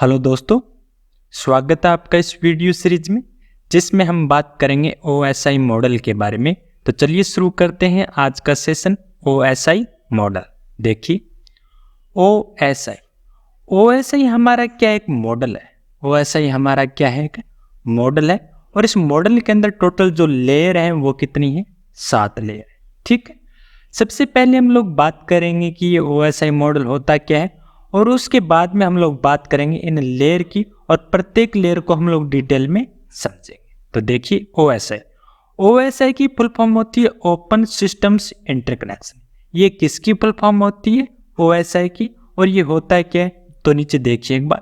Hello दोस्तों, स्वागत है आपका इस वीडियो सीरीज में जिसमें हम बात करेंगे OSI मॉडल के बारे में। तो चलिए शुरू करते हैं आज का सेशन OSI मॉडल। देखिए OSI हमारा क्या एक मॉडल है। OSI हमारा क्या है, एक मॉडल है और इस मॉडल के अंदर टोटल जो लेयर है वो कितनी है, 7 लेयर है। ठीक है, सबसे पहले हम लोग बात करेंगे कि ये OSI मॉडल होता क्या है और उसके बाद में हम लोग बात करेंगे इन लेयर की और प्रत्येक लेयर को हम लोग डिटेल में समझेंगे। तो देखिए OSI की फुल फॉर्म होती है ओपन सिस्टम्स इंटरकनेक्शन। ये किसकी फुल फॉर्म होती है, OSI की। और ये होता है क्या है, तो नीचे देखिए एक बार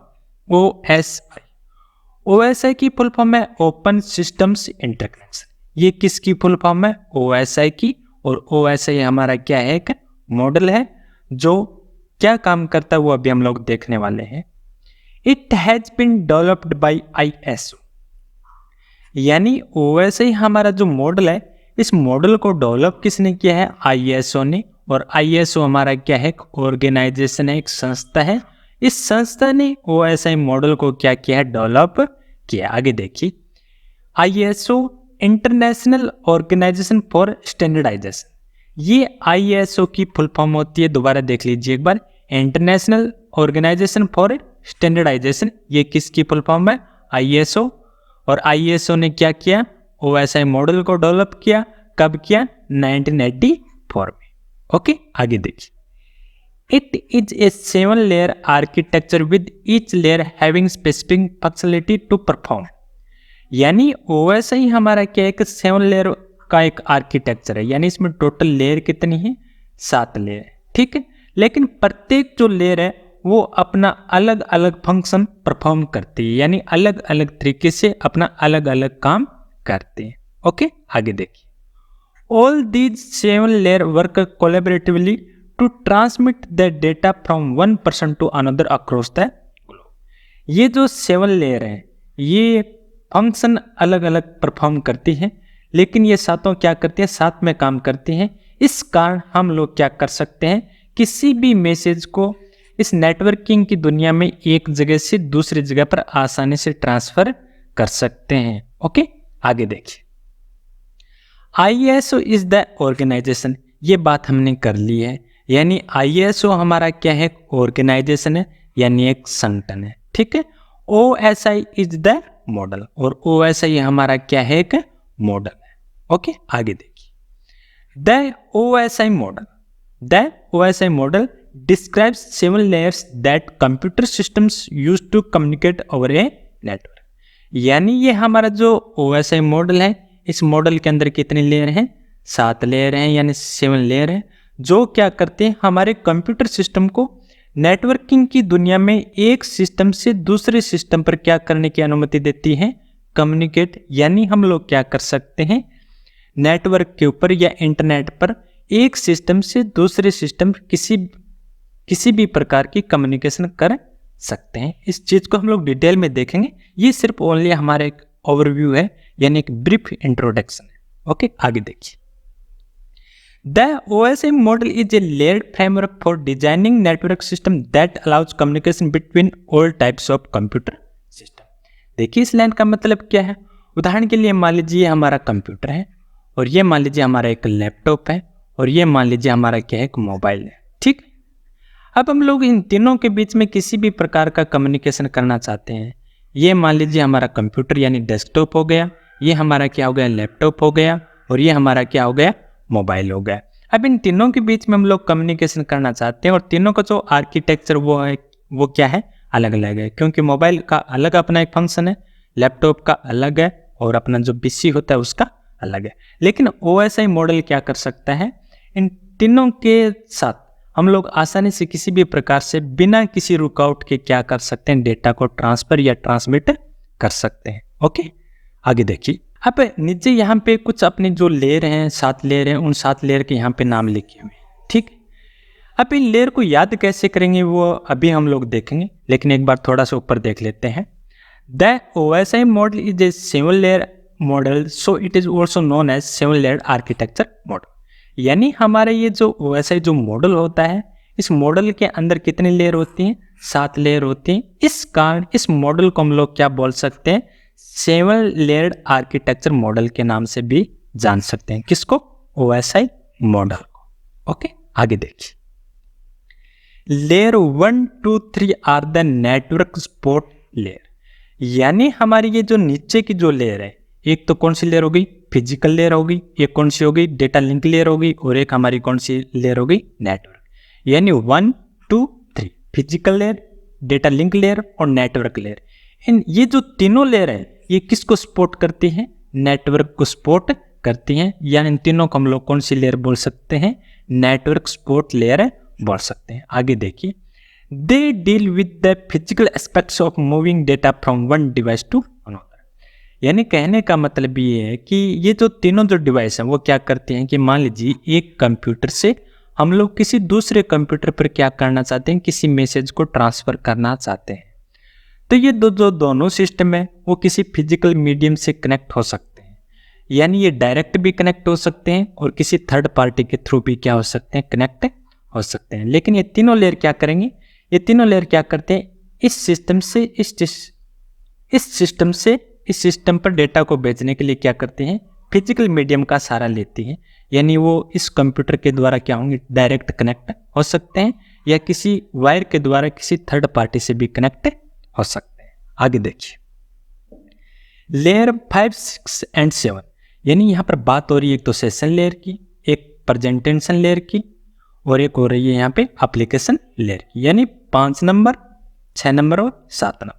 OSI की फुल फॉर्म है ओपन सिस्टम्स इंटरकनेक्शन। ये किसकी फुल फॉर्म है, OSI की। और OSI हमारा क्या है, एक मॉडल है जो क्या काम करता है वो अभी हम लोग देखने वाले हैं। It has been developed by ISO, यानी OSI हमारा जो मॉडल है, इस मॉडल को डेवलप किसने किया है, ISO ने। और ISO हमारा क्या है, एक ऑर्गेनाइजेशन है, एक संस्था है। इस संस्था ने OSI मॉडल को क्या किया है, डेवलप किया। आगे देखिए, ISO international organization for standardization. ये ISO की फुल फॉर्म होती है, दोबारा देख लीजिए एक बार, इंटरनेशनल ऑर्गेनाइजेशन फॉर स्टैंडर्डाइजेशन। ये किसकी फुल फॉर्म है, ISO। और ISO ने क्या किया, OSI मॉडल को डेवलप किया। कब किया, 1984 में। ओके, आगे देखिए, it is a 7 layer architecture with each layer having specific functionality to perform. यानी OSI हमारा क्या, एक 7 लेयर का एक आर्किटेक्चर है, यानी इसमें टोटल लेयर कितनी है, 7 लेयर है। ठीक है, लेकिन प्रत्येक जो लेयर है वो अपना अलग अलग फंक्शन परफॉर्म करती है, यानी अलग अलग तरीके से अपना अलग अलग काम करते हैं। ओके, आगे देखिए, all these 7 layer work collaboratively to transmit the data from one person to another across the globe. ये जो 7 लेयर है ये फंक्शन अलग अलग परफॉर्म करती है, लेकिन ये सातों क्या करती है, साथ में काम करती हैं। इस कारण हम लोग क्या कर सकते हैं, किसी भी मैसेज को इस नेटवर्किंग की दुनिया में एक जगह से दूसरी जगह पर आसानी से ट्रांसफर कर सकते हैं। ओके, आगे देखिए, ISO इज द ऑर्गेनाइजेशन। ये बात हमने कर ली है, यानी ISO हमारा क्या है, ऑर्गेनाइजेशन है, यानी एक संगठन है। ठीक है, OSI इज द मॉडल और OSI हमारा क्या है, एक मॉडल है। ओके, आगे देखिए, the OSI model describes 7 layers that computer systems use to communicate over a network। यानी ये हमारा जो OSI मॉडल है, इस मॉडल के अंदर कितने लेयर हैं, 7 लेयर हैं, यानी 7 लेयर हैं, जो क्या करते हैं, हमारे कंप्यूटर सिस्टम को नेटवर्किंग की दुनिया में एक सिस्टम से दूसरे सिस्टम पर क्या करने की अनुमति देती है, कम्युनिकेट। यानी हम लोग क्या कर सकते हैं, नेटवर्क के ऊपर या इंटरनेट पर एक सिस्टम से दूसरे सिस्टम किसी भी प्रकार की कम्युनिकेशन कर सकते हैं। इस चीज को हम लोग डिटेल में देखेंगे, ये सिर्फ ओनली हमारा एक ओवरव्यू है, यानी एक ब्रीफ इंट्रोडक्शन है। ओके, आगे देखिए, the OSI model is A layered framework for designing network system that allows communication between all types of computer system. देखिए, इस लाइन का मतलब क्या है। उदाहरण के लिए मान लीजिए हमारा कंप्यूटर है, और ये मान लीजिए हमारा एक लैपटॉप है, और ये मान लीजिए हमारा क्या है, एक मोबाइल है। ठीक, अब हम लोग इन तीनों के बीच में किसी भी प्रकार का कम्युनिकेशन करना चाहते हैं। ये मान लीजिए हमारा कंप्यूटर यानी डेस्कटॉप हो गया, ये हमारा क्या हो गया, लैपटॉप हो गया, और ये हमारा क्या हो गया, मोबाइल हो गया। अब इन तीनों के बीच में हम लोग कम्युनिकेशन करना चाहते हैं, और तीनों का जो आर्किटेक्चर वो क्या है, अलग अलग है, क्योंकि मोबाइल का अलग अपना एक फंक्शन है, लैपटॉप का अलग है, और अपना जो PC होता है उसका अलग है। लेकिन OSI मॉडल क्या कर सकता है, इन तीनों के साथ हम लोग आसानी से किसी भी प्रकार से बिना किसी रुकावट के क्या कर सकते हैं, डेटा को ट्रांसफर या ट्रांसमिट कर सकते हैं। ओके, आगे देखिए, अब नीचे यहाँ पे कुछ अपने जो लेयर हैं, 7 लेयर हैं, उन 7 लेयर के यहाँ पे नाम लिखे हुए हैं। ठीक, अब इन लेयर को याद कैसे करेंगे वो अभी हम लोग देखेंगे, लेकिन एक बार थोड़ा सा ऊपर देख लेते हैं। The OSI model is a 7 layer model, so it is also known as 7 layer architecture model. यानी हमारे ये जो OSI जो मॉडल होता है, इस मॉडल के अंदर कितनी लेयर होती हैं, 7 लेयर होती हैं। इस कारण इस मॉडल को हम लोग क्या बोल सकते हैं, 7 लेयर्ड आर्किटेक्चर मॉडल के नाम से भी जान सकते हैं। किसको? OSI मॉडल को। ओके, आगे देखिए। Layer 1, 2, 3 are the network support layer, यानी हमारी ये जो नीचे की जो लेयर है, एक तो कौन सी लेयर हो गई, फिजिकल लेयर हो गई, एक कौन सी हो गई, डेटा लिंक लेयर हो गई, और एक हमारी कौन सी लेयर हो गई, नेटवर्क। यानी 1, 2, 3 physical layer, data link layer और नेटवर्क लेयर। इन ये जो तीनों लेयर है ये किसको सपोर्ट करती हैं, नेटवर्क को सपोर्ट करती हैं। यानी इन तीनों को हम लोग कौन सी लेयर बोल सकते हैं, नेटवर्क सपोर्ट लेयर बोल सकते हैं। आगे देखिए, they deal with the physical aspects of moving data from one device to another. यानी कहने का मतलब ये है कि ये जो तीनों जो डिवाइस हैं वो क्या करते हैं कि मान लीजिए एक कंप्यूटर से हम लोग किसी दूसरे कंप्यूटर पर क्या करना चाहते हैं, किसी मैसेज को ट्रांसफर करना चाहते हैं। तो ये जो दोनों सिस्टम है वो किसी फिजिकल मीडियम से कनेक्ट हो सकते हैं। यानी ये डायरेक्ट भी कनेक्ट हो सकते हैं और किसी थर्ड पार्टी के थ्रू भी क्या हो सकते हैं, कनेक्ट हो सकते हैं। लेकिन ये तीनों लेयर क्या करेंगे, ये तीनों लेयर क्या करते हैं, इस सिस्टम से इस सिस्टम पर डेटा को भेजने के लिए क्या करते हैं, फिजिकल मीडियम का सहारा लेती हैं। यानी वो इस कंप्यूटर के द्वारा क्या होंगे, डायरेक्ट कनेक्ट हो सकते हैं या किसी वायर के द्वारा किसी थर्ड पार्टी से भी कनेक्ट हो सकते हैं। आगे देखिए, लेयर 5, 6 एंड 7, यानी यहाँ पर बात हो रही है एक तो सेशन लेयर की, एक प्रेजेंटेशन लेयर की, और एक हो रही है यहाँ पे एप्लीकेशन लेयर की। यानी 5 नंबर, 6 नंबर और 7 नंबर।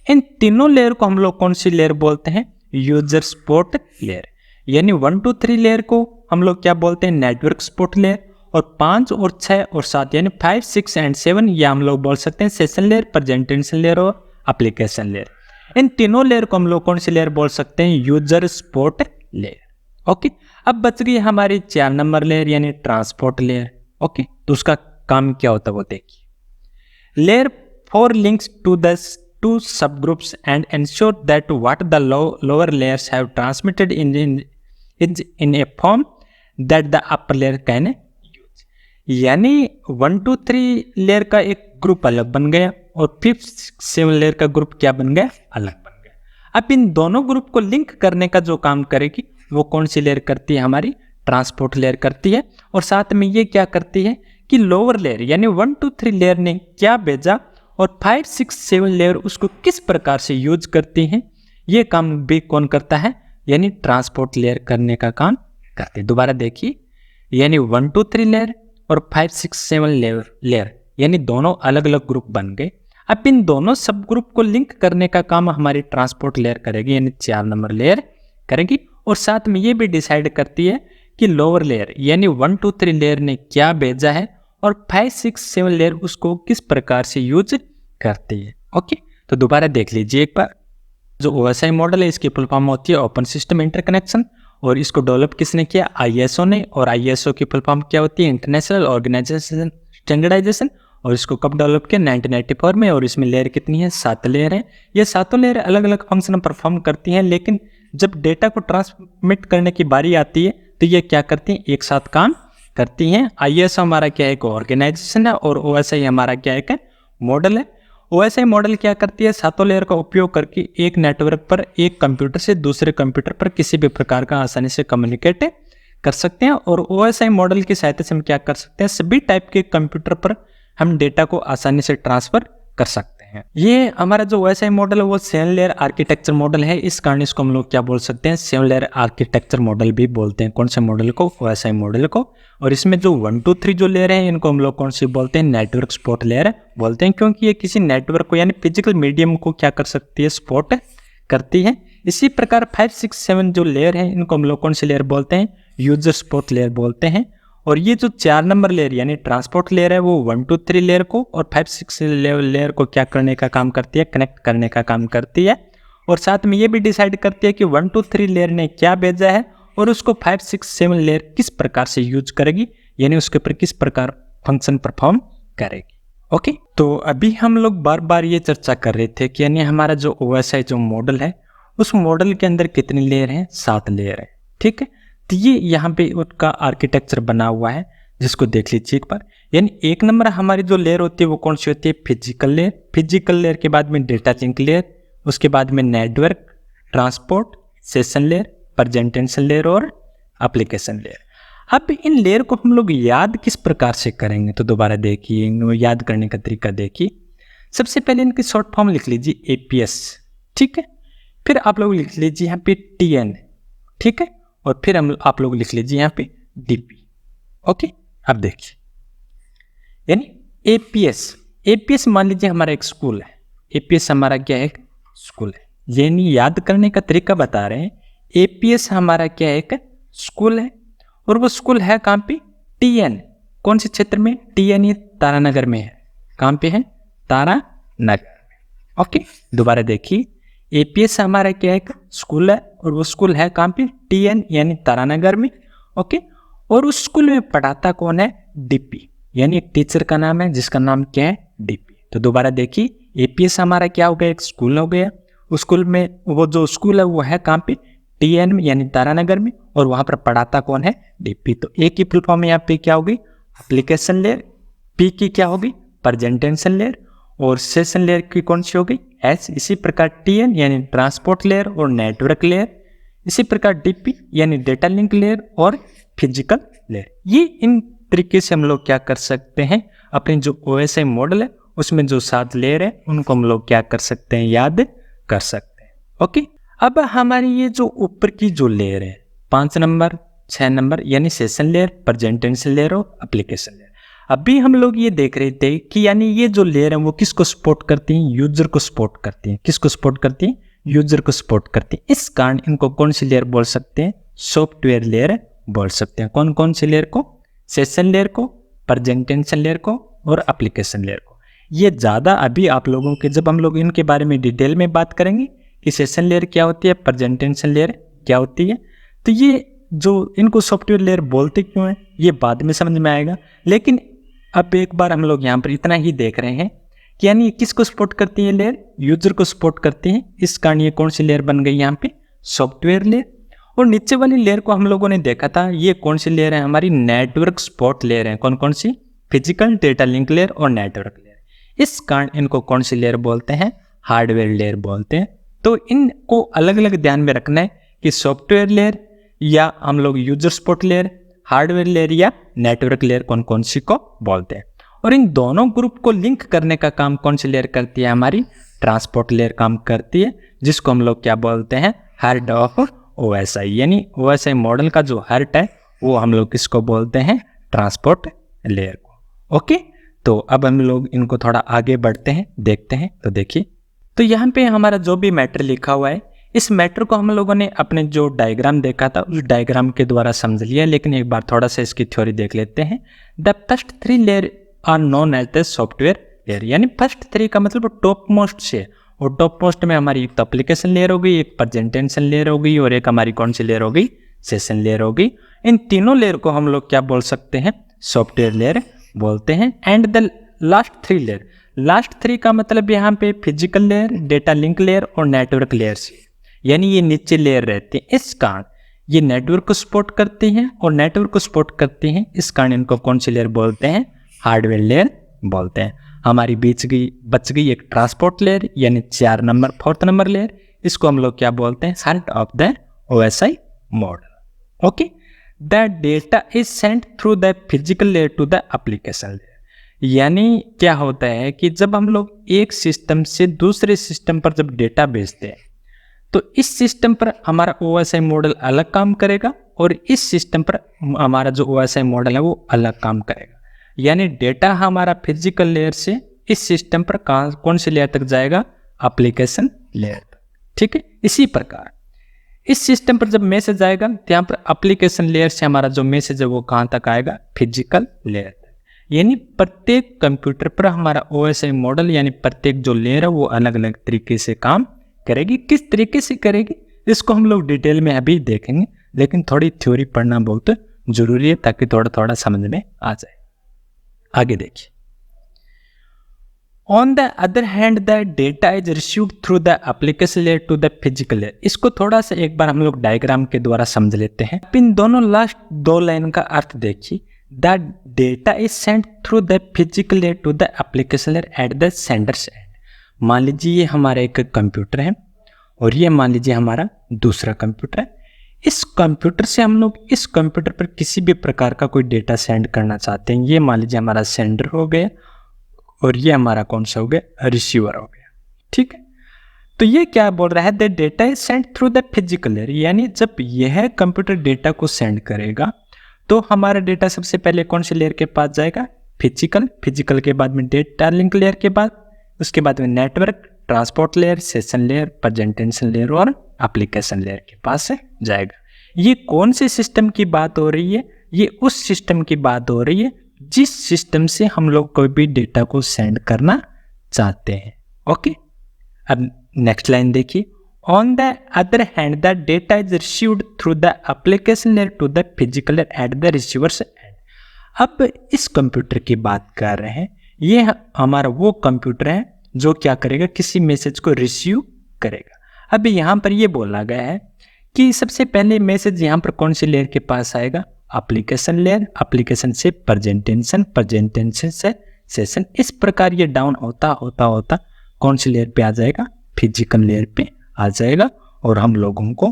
इन तीनों लेयर को हम लोग कौन सी लेयर बोलते हैं, यूजर सपोर्ट लेयर। यानी 1, 2, 3 लेयर को हम लोग क्या बोलते हैं, नेटवर्क सपोर्ट लेयर, और 5 और 6 और 7 यानी 5, 6 एंड 7 ये हम लोग बोल सकते हैं सेशन लेयर, प्रेजेंटेशन लेयर और एप्लीकेशन लेयर। इन तीनों लेयर को हम लोग कौन सी लेयर बोल सकते हैं, यूजर सपोर्ट लेयर। ओके, अब बच गई हमारी 4 नंबर लेयर यानी ट्रांसपोर्ट लेयर। ओके, तो उसका काम क्या होता है वो देखिए। Layer 4 links to the two subgroups and ensure that what the lower layers have transmitted in a form that the upper layer can use। यानी 1, 2, 3 लेयर का एक ग्रुप अलग बन गया और 5, 7 लेयर का ग्रुप क्या बन गया, अलग बन गया। अब इन दोनों ग्रुप को लिंक करने का जो काम करेगी वो कौन सी लेयर करती है, हमारी ट्रांसपोर्ट लेयर करती है। और साथ में ये क्या करती है कि लोअर लेयर यानी 1, 2, 3 लेयर ने क्या भेजा और 5, 6, 7 लेयर उसको किस प्रकार से यूज करती हैं, ये काम भी कौन करता है, यानी ट्रांसपोर्ट लेयर करने का काम करते हैं। दोबारा देखिए, यानी 1, 2, 3 लेयर और 5, 6, 7 लेयर यानी दोनों अलग अलग ग्रुप बन गए। अब इन दोनों सब ग्रुप को लिंक करने का काम हमारी ट्रांसपोर्ट लेयर करेगी, यानी 4 नंबर लेयर करेगी। और साथ में ये भी डिसाइड करती है कि लोअर लेयर यानी 1, 2, 3 लेयर ने क्या भेजा है और 5, 6, 7 लेयर उसको किस प्रकार से यूज करती है। ओके, तो दोबारा देख लीजिए एक बार। जो OSI मॉडल है इसकी फुल फॉर्म होती है ओपन सिस्टम इंटरकनेक्शन, और इसको डेवलप किसने किया, ISO ने। और ISO की फुल फॉर्म क्या होती है, इंटरनेशनल ऑर्गेनाइजेशन स्टैंडर्डाइजेशन। और इसको कब डेवलप किया, 1994 में। और इसमें लेयर कितनी है, 7 लेयर है। ये सातों लेयर अलग अलग फंक्शन परफॉर्म करती हैं, लेकिन जब डेटा को ट्रांसमिट करने की बारी आती है तो ये क्या करती हैं, एक साथ काम करती हैं। ISO हमारा क्या है, एक ऑर्गेनाइजेशन है, और OSI हमारा क्या है, एक मॉडल है। OSI मॉडल क्या करती है, सातों लेयर का उपयोग करके एक नेटवर्क पर एक कंप्यूटर से दूसरे कंप्यूटर पर किसी भी प्रकार का आसानी से कम्युनिकेट कर सकते हैं। और OSI मॉडल की सहायता से हम क्या कर सकते हैं, सभी टाइप के कंप्यूटर पर हम डेटा को आसानी से ट्रांसफर कर सकते हैं। ये हमारा जो OSI मॉडल है वो 7 लेयर आर्किटेक्चर मॉडल है। इस कारण इसको हम लोग क्या बोल सकते हैं, 7 लेयर आर्किटेक्चर मॉडल भी बोलते हैं। कौन से मॉडल को, OSI मॉडल को। और इसमें जो 1, 2, 3 जो लेयर है इनको हम लोग कौन सी बोलते हैं, नेटवर्क सपोर्ट लेयर बोलते हैं, क्योंकि ये किसी नेटवर्क को यानी फिजिकल मीडियम को क्या कर सकती है, सपोर्ट करती है। इसी प्रकार 5, 6, 7 जो लेयर है इनको हम लोग कौन सी लेयर बोलते हैं, यूजर सपोर्ट लेयर बोलते हैं। और ये जो 4 नंबर लेयर यानी ट्रांसपोर्ट लेयर है वो 1, 2, 3 लेयर को और 5, 6 लेयर को क्या करने का काम करती है, कनेक्ट करने का काम करती है। और साथ में ये भी डिसाइड करती है कि 1, 2, 3 लेयर ने क्या भेजा है और उसको 5, 6, 7 लेयर किस प्रकार से यूज करेगी, यानी उसके ऊपर किस प्रकार फंक्शन परफॉर्म करेगी। ओके, तो अभी हम लोग बार बार ये चर्चा कर रहे थे कि यानी हमारा जो OSI जो मॉडल है उस मॉडल के अंदर कितनी लेयर हैं, 7 लेयर है। ठीक है, तो ये यहाँ पे उसका आर्किटेक्चर बना हुआ है। जिसको देख लीजिए एक बार। यानी एक नंबर हमारी जो लेयर होती है वो कौन सी होती है, फिजिकल लेयर। फिजिकल लेयर के बाद में डेटा लिंक लेयर, उसके बाद में network, transport, session layer, presentation layer और एप्लीकेशन लेयर। अब इन लेयर को हम लोग याद किस प्रकार से करेंगे, तो दोबारा देखिए, इनको याद करने का तरीका देखिए। सबसे पहले इनकी शॉर्ट फॉर्म लिख लीजिए APS, ठीक है। फिर आप लोग लिख लीजिए यहाँ पे TN, ठीक है। और फिर आप लोग लिख लीजिए यहाँ पे DP, ओके। अब देखिए, यानी APS मान लीजिए हमारा एक स्कूल है। APS हमारा क्या है, एक स्कूल है। यानी याद करने का तरीका बता रहे हैं। APS हमारा क्या है, एक स्कूल है। और वो स्कूल है कहाँ पे, TN, कौन से क्षेत्र में, TN ये तारानगर में है। कहाँ पे है, तारानगर में, ओके। दोबारा देखिए, APS हमारा क्या है, एक स्कूल है। और वो स्कूल है कहाँ पे, TN यानी तारानगर में, ओके। और उस स्कूल में पढ़ाता कौन है, DP, यानी एक टीचर का नाम है जिसका नाम क्या है, DP। तो दोबारा देखिए, APS हमारा क्या हो गया, एक स्कूल हो गया। उस स्कूल में, वो जो स्कूल है वो है कहाँ पे, TN में यानी तारानगर में। और वहां पर पढ़ाता कौन है, DP। तो A की फुल फॉर्म यहाँ पे क्या होगी, एप्लीकेशन लेयर। P की क्या होगी, प्रेजेंटेशन लेयर। और सेशन लेयर की कौन सी होगी, S। इसी प्रकार TN यानी ट्रांसपोर्ट लेयर और नेटवर्क लेयर। इसी प्रकार DP यानी डेटा लिंक लेयर और फिजिकल लेयर। ये इन तरीके से हम लोग क्या कर सकते हैं, अपने जो OSI मॉडल है उसमें जो 7 लेयर है उनको हम लोग क्या कर सकते हैं, याद कर सकते हैं, ओके। अब हमारी ये जो ऊपर की जो लेयर है 5 नंबर 6 नंबर, यानी सेशन लेयर, प्रेजेंटेशन लेयर और एप्लीकेशन लेयर। अभी हम लोग ये देख रहे थे कि यानी ये जो लेयर है वो किसको सपोर्ट करती हैं, यूजर को सपोर्ट करती हैं। किसको सपोर्ट करती हैं, यूजर को सपोर्ट करती हैं। इस कारण इनको कौन सी लेयर बोल सकते हैं, सॉफ्टवेयर लेयर बोल सकते हैं। कौन कौन सी लेयर को, सेशन लेयर को, प्रेजेंटेशन लेयर को और एप्लीकेशन लेयर को। ये ज़्यादा अभी आप लोगों के, जब हम लोग इनके बारे में डिटेल में बात करेंगे कि सेशन लेयर क्या होती है, प्रेजेंटेशन लेयर क्या होती है, तो ये जो इनको सॉफ्टवेयर लेयर बोलते क्यों हैं ये बाद में समझ में आएगा। लेकिन अब एक बार हम लोग यहाँ पर इतना ही देख रहे हैं कि यानी किसको सपोर्ट करती है लेयर, यूजर को सपोर्ट करती है। इस कारण ये कौन सी लेयर बन गई यहाँ पे, सॉफ्टवेयर लेयर। और नीचे वाली लेयर को हम लोगों ने देखा था, ये कौन सी लेयर है, हमारी नेटवर्क सपोर्ट लेयर है। कौन कौन सी, फिजिकल, डेटा लिंक लेयर और नेटवर्क लेयर। इस कारण इनको कौन सी लेयर बोलते हैं, हार्डवेयर लेयर बोलते हैं। तो इनको अलग अलग ध्यान में रखना है कि सॉफ्टवेयर लेयर या हम लोग user support layer, hardware layer या नेटवर्क लेयर कौन कौन सी को बोलते हैं। और इन दोनों ग्रुप को लिंक करने का काम कौन सी लेयर करती है, हमारी ट्रांसपोर्ट लेयर काम करती है, जिसको हम लोग क्या बोलते हैं, हार्ट ऑफ OSI। यानी OSI मॉडल का जो हार्ट है वो हम लोग किसको बोलते हैं, ट्रांसपोर्ट लेयर को, ओके। तो अब हम लोग इनको थोड़ा आगे बढ़ते हैं, देखते हैं। तो देखिए, तो यहाँ पे हमारा जो भी मैटर लिखा हुआ है, इस मैटर को हम लोगों ने अपने जो डायग्राम देखा था उस डायग्राम के द्वारा समझ लिया। लेकिन एक बार थोड़ा सा इसकी थ्योरी देख लेते हैं। The first 3 layer are known as the software layer. यानी फर्स्ट 3 का मतलब टॉप मोस्ट से, और टॉप मोस्ट में हमारी एक तो एप्लीकेशन लेयर हो गई, एक प्रेजेंटेशन लेयर हो गई और एक हमारी कौन सी लेयर हो गई, सेशन लेयर हो गई। इन तीनों लेयर को हम लोग क्या बोल सकते हैं, सॉफ्टवेयर लेयर बोलते हैं। And the last 3 layer, last 3 का मतलब यहाँ पे physical layer, data link layer और नेटवर्क लेयर से, यानी ये नीचे लेयर रहते हैं। इस कारण ये नेटवर्क को सपोर्ट करते हैं और नेटवर्क को सपोर्ट करते हैं। इस कारण इनको कौन सी लेयर बोलते हैं, हार्डवेयर लेयर बोलते हैं। हमारी बच गई एक ट्रांसपोर्ट लेयर, यानी 4 नंबर 4th नंबर लेयर। इसको हम लोग क्या बोलते हैं, heart of the OSI model, okay. The data is sent through the physical layer to the application layer. यानी क्या होता है कि जब हम लोग एक सिस्टम से दूसरे सिस्टम पर जब डेटा भेजते हैं तो इस सिस्टम पर हमारा OSI मॉडल अलग काम करेगा और इस सिस्टम पर हमारा जो OSI मॉडल है वो अलग काम करेगा। यानी डेटा हमारा फिजिकल लेयर से इस सिस्टम पर कौन सी लेयर तक जाएगा, एप्लीकेशन लेयर तक, ठीक है। इसी प्रकार इस सिस्टम पर जब मैसेज आएगा तो यहाँ पर एप्लीकेशन लेयर से हमारा जो मैसेज है वो कहाँ तक आएगा, फिजिकल लेयर तक। यानी प्रत्येक कंप्यूटर पर हमारा OSI मॉडल यानी प्रत्येक जो लेयर है वो अलग अलग तरीके से काम करेगी। किस तरीके से करेगी इसको हम लोग डिटेल में अभी देखेंगे, लेकिन थोड़ी थ्योरी पढ़ना बहुत जरूरी है ताकि थोड़ा थोड़ा समझ में आ जाए। आगे देखिए, on the other hand the data is received through the application layer to the physical layer. इसको थोड़ा सा एक बार हम लोग डायग्राम के द्वारा समझ लेते हैं। इन दोनों लास्ट 2 लाइन का अर्थ देखिए। The data is send through the physical layer to the application layer at the sender's end. मान लीजिए ये हमारा एक कंप्यूटर है और ये मान लीजिए हमारा दूसरा कंप्यूटर है। इस कंप्यूटर से हम लोग इस कंप्यूटर पर किसी भी प्रकार का कोई डेटा सेंड करना चाहते हैं। ये मान लीजिए हमारा सेंडर हो गया और ये हमारा कौन सा हो गया, रिसीवर हो गया। ठीक है, तो ये क्या बोल रहा है, the data is send through the physical layer, यानी जब यह कंप्यूटर डेटा को सेंड करेगा तो हमारा डेटा सबसे पहले कौन से लेयर के पास जाएगा, फिजिकल के बाद में डेटा लिंक लेयर के बाद, उसके बाद में network, transport layer, session layer, presentation layer और एप्लीकेशन लेयर के पास से जाएगा। ये कौन से सिस्टम की बात हो रही है, ये उस सिस्टम की बात हो रही है जिस सिस्टम से हम लोग कोई भी डेटा को सेंड करना चाहते हैं। ओके, अब नेक्स्ट लाइन देखिए, on the other hand the data is received through the application layer to the physical layer at the receiver's end. अब इस कंप्यूटर की बात कर रहे हैं, ये हमारा वो कंप्यूटर है जो क्या करेगा, किसी मैसेज को रिसीव करेगा। अब यहाँ पर ये बोला गया है कि सबसे पहले मैसेज यहाँ पर कौन सी लेयर के पास आएगा, एप्लीकेशन लेयर, एप्लीकेशन से प्रेजेंटेशन, प्रेजेंटेशन से सेशन, इस प्रकार ये डाउन होता होता होता कौन सी लेयर पे आ जाएगा, फिजिकल लेयर पे आ जाएगा और हम लोगों को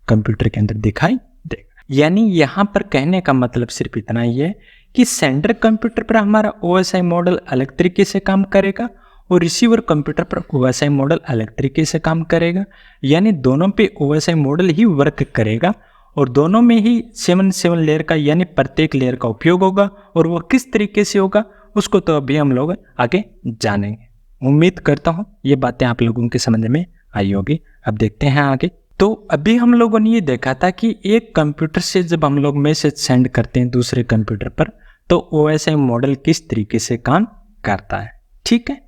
कंप्यूटर के अंदर दिखाई देगा। यानी यहाँ पर कहने का मतलब सिर्फ इतना ही है कि सेंडर कंप्यूटर पर हमारा OSI मॉडल अलग तरीके से काम करेगा और रिसीवर कंप्यूटर पर OSI मॉडल अलग तरीके से काम करेगा। यानी दोनों पे OSI मॉडल ही वर्क करेगा और दोनों में ही 7 लेयर का यानी प्रत्येक लेयर का उपयोग होगा और वो किस तरीके से होगा उसको तो अभी हम लोग आगे जानेंगे। उम्मीद करता हूँ ये बातें आप लोगों के समझ में आई होगी। अब देखते हैं आगे। तो अभी हम लोगों ने ये देखा था कि एक कंप्यूटर से जब हम लोग मैसेज सेंड करते हैं दूसरे कंप्यूटर पर तो OSI मॉडल किस तरीके से काम करता है। ठीक है,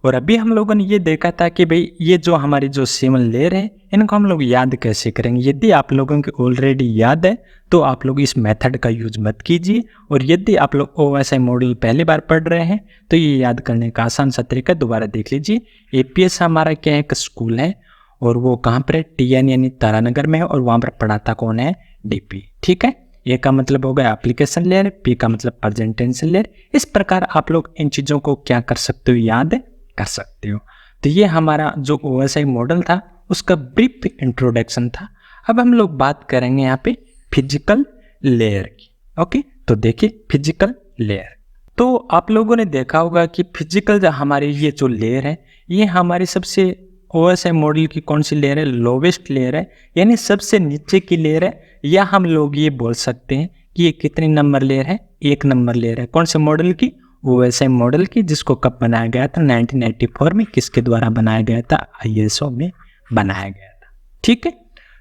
और अभी हम लोगों ने ये देखा था कि भाई ये जो हमारी जो 7 लेयर है इनको हम लोग याद कैसे करेंगे। यदि आप लोगों को ऑलरेडी याद है तो आप लोग इस मेथड का यूज मत कीजिए, और यदि आप लोग OSI मॉडल पहली बार पढ़ रहे हैं तो ये याद करने का आसान सा तरीका दोबारा देख लीजिए। APS हमारा क्या है, एक स्कूल है और वो कहाँ पर है, TN यानी तारानगर में है और वहाँ पर पढ़ाता कौन है, DP। ठीक है, A का मतलब हो गया एप्लीकेशन लेयर, P का मतलब प्रेजेंटेशन लेयर। इस प्रकार आप लोग इन चीज़ों को क्या कर सकते हो, याद कर सकते हो। तो ये हमारा जो OSI मॉडल था उसका ब्रीफ इंट्रोडक्शन था। अब हम लोग बात करेंगे यहाँ पे फिजिकल लेयर की। ओके, तो देखिए फिजिकल लेयर, तो आप लोगों ने देखा होगा कि फिजिकल जो हमारी ये जो लेयर है ये हमारी सबसे OSI मॉडल की कौन सी लेयर है, लोवेस्ट लेयर है, यानी सबसे नीचे की लेयर है। या हम लोग ये बोल सकते हैं कि ये कितनी नंबर लेयर है, 1 नंबर लेयर है। कौन से मॉडल की, OSI मॉडल की, जिसको कब बनाया गया था, 1984 में। किसके द्वारा बनाया गया था, ISO में बनाया गया था। ठीक है,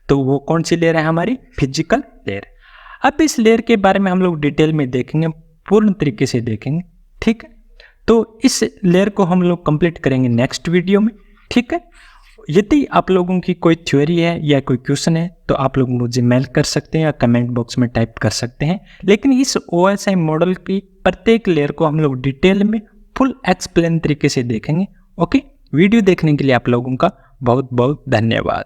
तो वो कौन सी लेयर है, हमारी फिजिकल लेयर। अब इस लेयर के बारे में हम लोग डिटेल में देखेंगे, पूर्ण तरीके से देखेंगे। ठीक है, तो इस लेयर को हम लोग कंप्लीट करेंगे नेक्स्ट वीडियो में। ठीक है, यदि आप लोगों की कोई थ्योरी है या कोई क्वेश्चन है तो आप लोग मुझे मेल कर सकते हैं या कमेंट बॉक्स में टाइप कर सकते हैं। लेकिन इस OSI मॉडल की प्रत्येक लेयर को हम लोग डिटेल में फुल एक्सप्लेन तरीके से देखेंगे। ओके, वीडियो देखने के लिए आप लोगों का बहुत बहुत धन्यवाद।